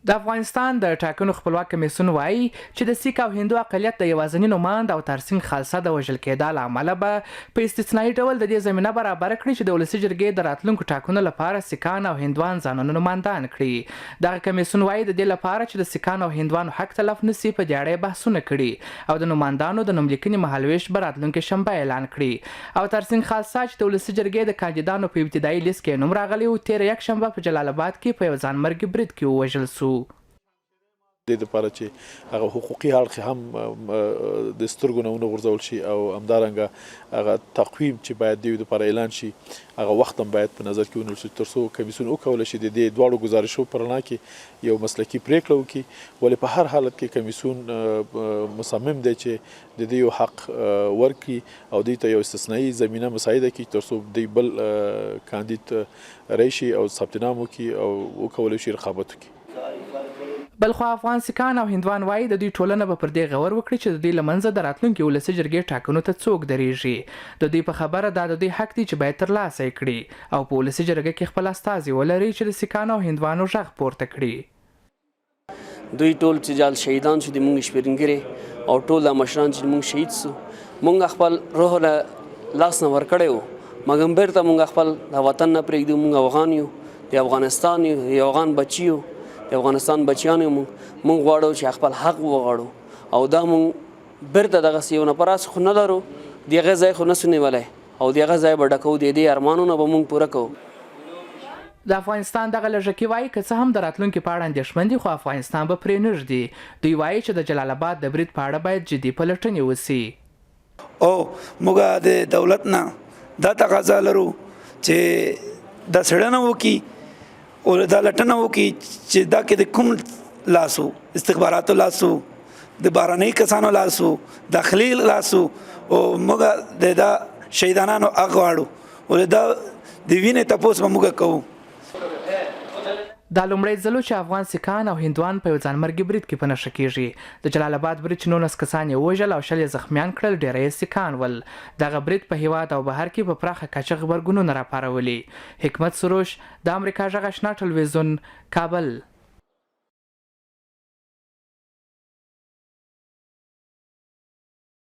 د افغانستان د ټاکنو خپلواک کمیسیون وایي چې د سیک او هندو اقلیت د یوازیني نوماند او ترسینګ خالصه د وژل کېدا له امله به په استثنایي ډول د دې زمینه برابره کړي چې د ولسي جرګې د راتلونکو ټاکنو لپاره سیکان او هندوان ځانونه نوماندان کړي. دغه کمیسیون وایي د دې لپاره چې د سیکانو او هندوانو حق تلف نشي په دې اړه بحثونه کړي او د نوماندانو د نوملیکنې مهالویش به راتلونکې شنبه اعلان کړي. او ترسینګ خالصه چې د ولسي جرګې د کاندیدانو په ابتدایي لیست کې نوم راغلی و تېره یکشنبه په جلال آباد کې په یو ځانمرګي برید کې ووژل سو. د دې لپاره چې هغه حقوقي اړخ هم د سترګو نه ونغورځول شي او همدارنګه هغه تقویم چې باید د دې لپاره اعلان شي هغه وخت هم باید په نظر کې ونیول شي تر څو کمیسیون وکولی شي د دې دواړو ګزارشو په رڼا کې یو مسلکي پریکړه وکړي. ولې په هر حالت کې کمیسیون مصمم دی چې د دې یو حق ورکړي او دوی ته یو استثنایي زمینه مساعده کړي تر څو دوی بل کاندید راشي او ثبت نام وکړي او وکولی شي رقابت وکړي. بلخو افغان سیکان او هندوان وایي د دوی ټولنه به پر دې غور وکړي چې د دوی له منځه د راتلونکي ولسي جرګې ټاکنو ته څوک درېږي. د دوی په خبره دا د دوی حق دی چې باید ترلاسه یې کړي او په ولسي جرګه کې خپل استازي ولري چې د سیکانو او هندوانو غږ پورته کړي. دوی ټول چې جال شهیدان شو د مونږ شپېرنګرې او ټول مشران چې مونږ شهید سو مونږ خپل روح له لاس نه ورکړی و مګر بیرته مونږ خپل د وطن نه پرېږدو. مونږ افغان یو د افغانستان یو د افغان بچي یو د افغانستان بچیان یو. مونږ غواړو چې خپل حق وغواړو او دا مونږ بیرته دغسې یو نفراس خو نه لرو د هغه ځای خو نسو نیولی او د هغه ځای به ډکوو د دې ارمانونه به مونږ پوره کوو. د افغانستان دغه لږکي وایي که څه هم د راتلونکي په اړه اندېښمن دي خو افغانستان به پرې نه ږدي. دوی وایي چې د جلال آباد د برید په اړه باید جدي پلټنې وسي. او موږ د دولت نه دا تقاضا لرو چې دا څېړنه وکړي او دا لټنه وکړي چې دا کې د کوم لاسو استخباراتو لاسو د بهرنۍ کسانو لاسو داخلي لاسو او موږ د دا شهیدانانو حق غواړو او دا د وینې تپوس به موږ کوو. دا لومړی ځل چې افغان سیکان او هندوان په یو ځانمرګي برید کې په نښه کېږي. د جلال آباد برید چې 19 کسان یې وژل او 100 یې زخمیان کړل ډېری یې سیکان ول. دغه برید په هیواد او بهر کې په پراخه کچه غبرګونونه راپارولي. حکمت سروش د امریکا غږ آشنا ټلویزیون کابل.